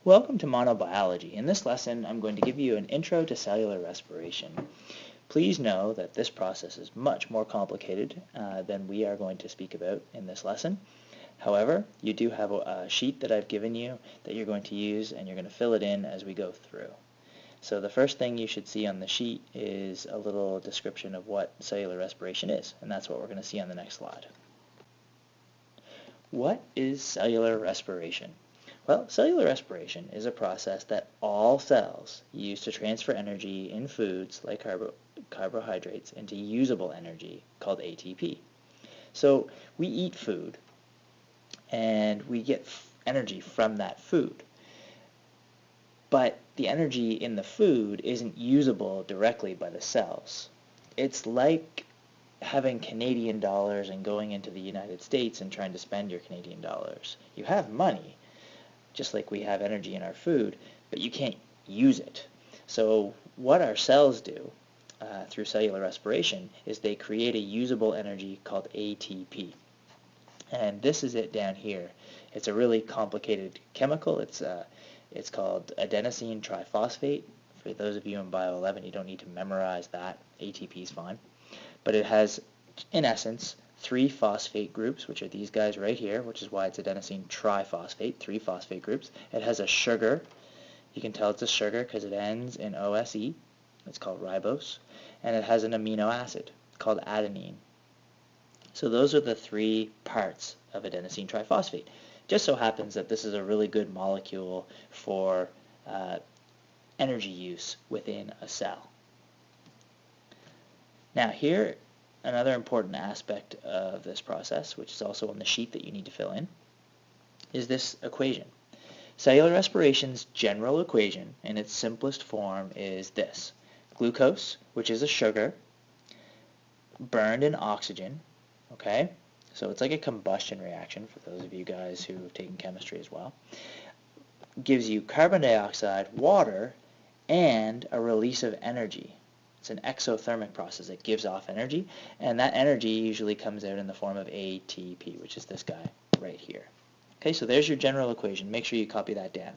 Welcome to Monobiology. In this lesson, I'm going to give you an intro to cellular respiration. Please know that this process is much more complicated than we are going to speak about in this lesson. However, you do have a sheet that I've given you that you're going to use, and you're going to fill it in as we go through. So the first thing you should see on the sheet is a little description of what cellular respiration is, and that's what we're going to see on the next slide. What is cellular respiration? Well, cellular respiration is a process that all cells use to transfer energy in foods like carbohydrates into usable energy called ATP. So we eat food and we get energy from that food. But the energy in the food isn't usable directly by the cells. It's like having Canadian dollars and going into the United States and trying to spend your Canadian dollars. You have money, just like we have energy in our food, but you can't use it. So what our cells do through cellular respiration is they create a usable energy called ATP. And this is it down here. It's a really complicated chemical. It's called adenosine triphosphate. For those of you in Bio 11, you don't need to memorize that. ATP is fine. But it has, in essence, 3 phosphate groups, which are these guys right here, which is why it's adenosine triphosphate, 3 phosphate groups. It has a sugar. You can tell it's a sugar because it ends in OSE. It's called ribose. And it has an amino acid called adenine. So those are the 3 parts of adenosine triphosphate. Just so happens that this is a really good molecule for energy use within a cell. Now here, another important aspect of this process, which is also on the sheet that you need to fill in, is this equation. Cellular respiration's general equation in its simplest form is this. Glucose, which is a sugar, burned in oxygen, okay? So it's like a combustion reaction for those of you guys who have taken chemistry as well. Gives you carbon dioxide, water, and a release of energy. It's an exothermic process. It gives off energy, and that energy usually comes out in the form of ATP, which is this guy right here. Okay, so there's your general equation. Make sure you copy that down.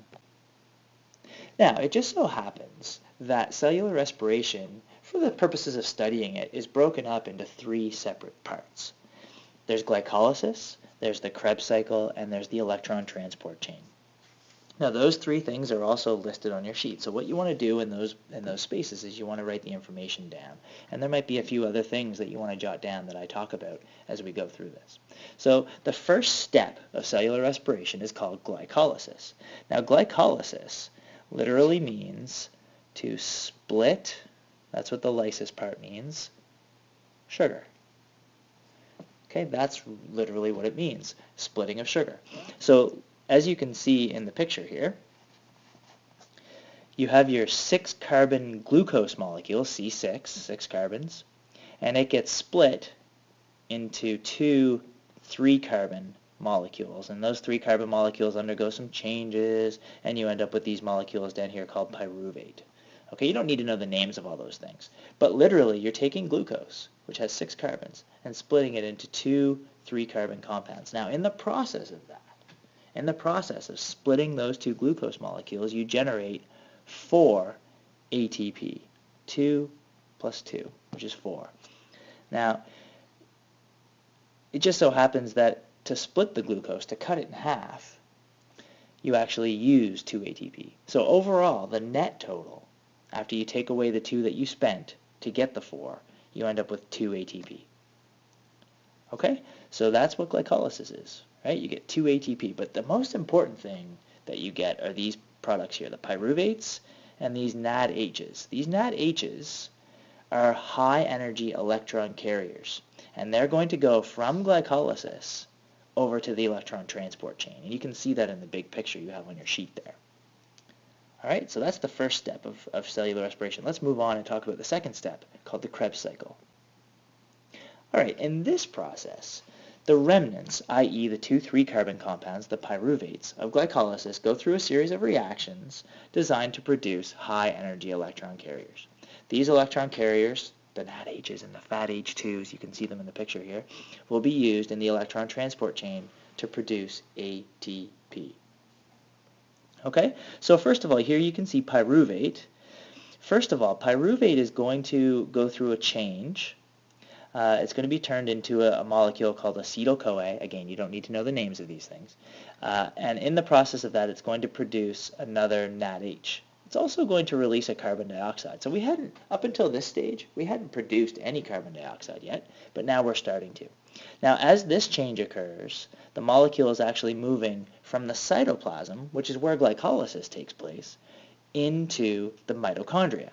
Now, it just so happens that cellular respiration, for the purposes of studying it, is broken up into 3 separate parts. There's glycolysis, there's the Krebs cycle, and there's the electron transport chain. Now those 3 things are also listed on your sheet. So what you want to do in those spaces is you want to write the information down. And there might be a few other things that you want to jot down that I talk about as we go through this. So the first step of cellular respiration is called glycolysis. Now glycolysis literally means to split, that's what the lysis part means, sugar. Okay, that's literally what it means, splitting of sugar. So as you can see in the picture here, you have your 6-carbon glucose molecule, C6, 6 carbons, and it gets split into 2 3-carbon molecules. And those 3-carbon molecules undergo some changes, and you end up with these molecules down here called pyruvate. Okay, you don't need to know the names of all those things. But literally, you're taking glucose, which has 6 carbons, and splitting it into 2 3-carbon compounds. Now, in the process of that, in the process of splitting those 2 glucose molecules, you generate 4 ATP. 2 plus 2, which is 4. Now, it just so happens that to split the glucose, to cut it in half, you actually use 2 ATP. So overall, the net total, after you take away the 2 that you spent to get the 4, you end up with 2 ATP. Okay? So that's what glycolysis is. Right? You get 2 ATP, but the most important thing that you get are these products here, the pyruvates and these NADHs. These NADHs are high energy electron carriers, and they're going to go from glycolysis over to the electron transport chain. And you can see that in the big picture you have on your sheet there. All right, so that's the first step of cellular respiration. Let's move on and talk about the second step, called the Krebs cycle. All right, in this process, the remnants, i.e. the 2 3-carbon compounds, the pyruvates, of glycolysis go through a series of reactions designed to produce high-energy electron carriers. These electron carriers, the NADHs and the fat H2s, you can see them in the picture here, will be used in the electron transport chain to produce ATP. Okay, so first of all, here you can see pyruvate. First of all, pyruvate is going to go through a change. It's going to be turned into a molecule called acetyl-CoA. Again, you don't need to know the names of these things. And in the process of that, it's going to produce another NADH. It's also going to release a carbon dioxide. So we hadn't, up until this stage, we hadn't produced any carbon dioxide yet, but now we're starting to. Now, as this change occurs, the molecule is actually moving from the cytoplasm, which is where glycolysis takes place, into the mitochondria.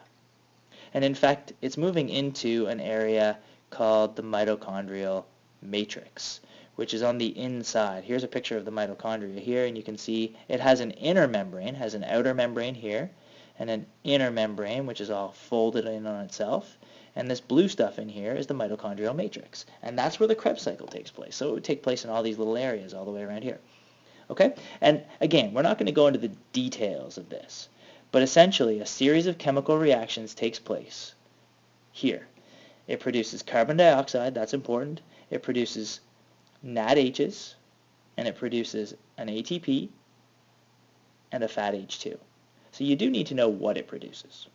And in fact, it's moving into an area called the mitochondrial matrix, which is on the inside. Here's a picture of the mitochondria here, and you can see it has an inner membrane, has an outer membrane here, and an inner membrane, which is all folded in on itself. And this blue stuff in here is the mitochondrial matrix. And that's where the Krebs cycle takes place. So it would take place in all these little areas all the way around here. Okay? And again, we're not going to go into the details of this. But essentially, a series of chemical reactions takes place here. It produces carbon dioxide, that's important. It produces NADHs, and it produces an ATP and a fat H2. So you do need to know what it produces.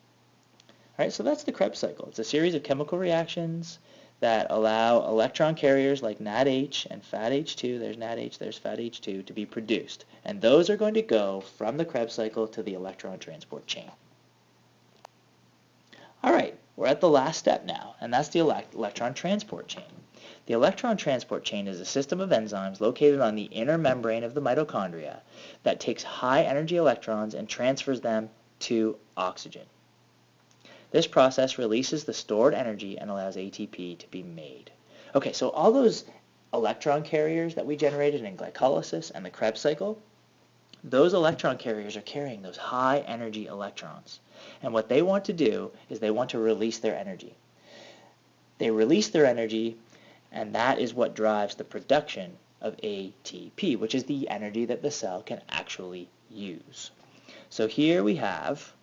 All right, so that's the Krebs cycle. It's a series of chemical reactions that allow electron carriers like NADH and fat H2, there's NADH, there's fat H2, to be produced. And those are going to go from the Krebs cycle to the electron transport chain. All right, we're at the last step now, and that's the electron transport chain. The electron transport chain is a system of enzymes located on the inner membrane of the mitochondria that takes high energy electrons and transfers them to oxygen. This process releases the stored energy and allows ATP to be made. Okay, so all those electron carriers that we generated in glycolysis and the Krebs cycle, those electron carriers are carrying those high energy electrons. And what they want to do is they want to release their energy. They release their energy, and that is what drives the production of ATP, which is the energy that the cell can actually use. So here we have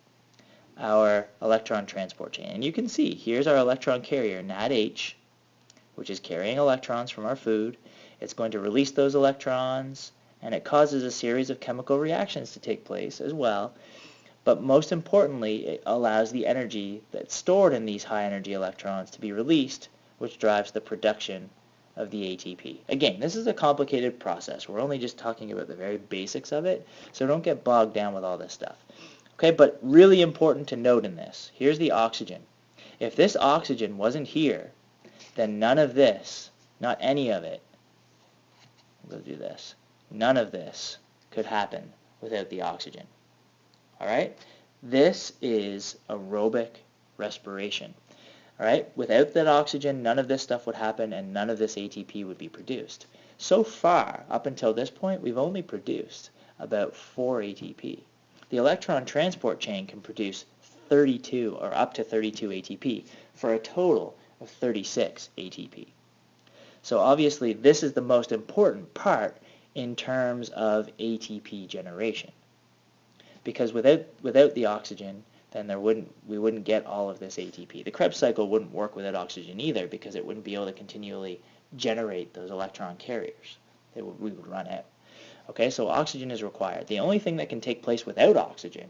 our electron transport chain. And you can see, here's our electron carrier, NADH, which is carrying electrons from our food. It's going to release those electrons, and it causes a series of chemical reactions to take place as well. But most importantly, it allows the energy that's stored in these high energy electrons to be released, which drives the production of the ATP. Again, this is a complicated process. We're only just talking about the very basics of it, so don't get bogged down with all this stuff. Okay, but really important to note in this, here's the oxygen. If this oxygen wasn't here, then none of this, not any of it, we'll do this, none of this could happen without the oxygen. All right, this is aerobic respiration. All right, without that oxygen, none of this stuff would happen and none of this ATP would be produced. So far, up until this point, we've only produced about 4 ATP. The electron transport chain can produce 32 or up to 32 ATP for a total of 36 ATP. So obviously this is the most important part in terms of ATP generation. Because without the oxygen, then we wouldn't get all of this ATP. The Krebs cycle wouldn't work without oxygen either because it wouldn't be able to continually generate those electron carriers. We would run out. Okay, so oxygen is required. The only thing that can take place without oxygen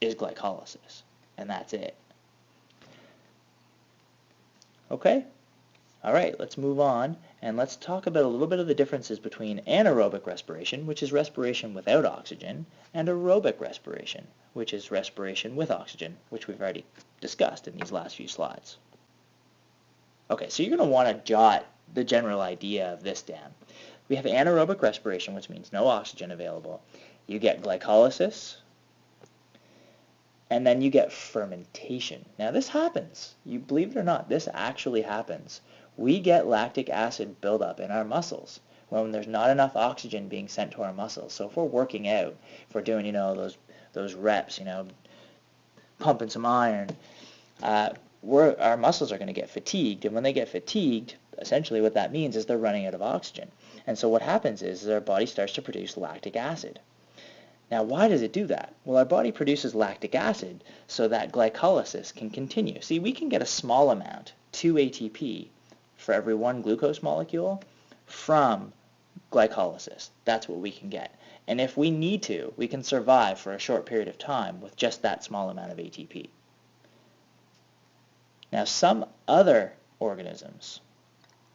is glycolysis, and that's it. Okay? All right, let's move on, and let's talk about a little bit of the differences between anaerobic respiration, which is respiration without oxygen, and aerobic respiration, which is respiration with oxygen, which we've already discussed in these last few slides. Okay, so you're going to want to jot the general idea of this down. We have anaerobic respiration, which means no oxygen available. You get glycolysis, and then you get fermentation. Now this happens. You believe it or not, this actually happens. We get lactic acid buildup in our muscles when there's not enough oxygen being sent to our muscles. So if we're working out, if we're doing, those reps, pumping some iron, our muscles are going to get fatigued. And when they get fatigued, essentially what that means is they're running out of oxygen. And so what happens is our body starts to produce lactic acid. Now, why does it do that? Well, our body produces lactic acid so that glycolysis can continue. See, we can get a small amount, 2 ATP, for every 1 glucose molecule from glycolysis. That's what we can get. And if we need to, we can survive for a short period of time with just that small amount of ATP. Now, some other organisms,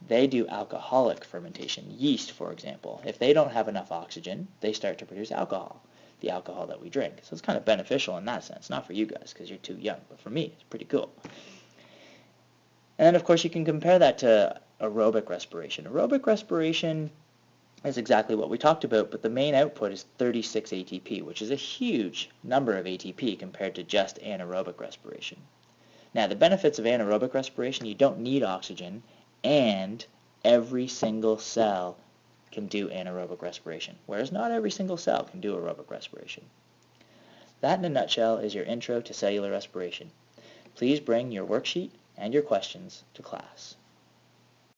they do alcoholic fermentation. Yeast, for example. If they don't have enough oxygen, they start to produce alcohol, the alcohol that we drink. So it's kind of beneficial in that sense. Not for you guys because you're too young, but for me, it's pretty cool. And then, of course, you can compare that to aerobic respiration. Aerobic respiration is exactly what we talked about, but the main output is 36 ATP, which is a huge number of ATP compared to just anaerobic respiration. Now, the benefits of anaerobic respiration, you don't need oxygen, and every single cell can do anaerobic respiration, whereas not every single cell can do aerobic respiration. That, in a nutshell, is your intro to cellular respiration. Please bring your worksheet and your questions to class.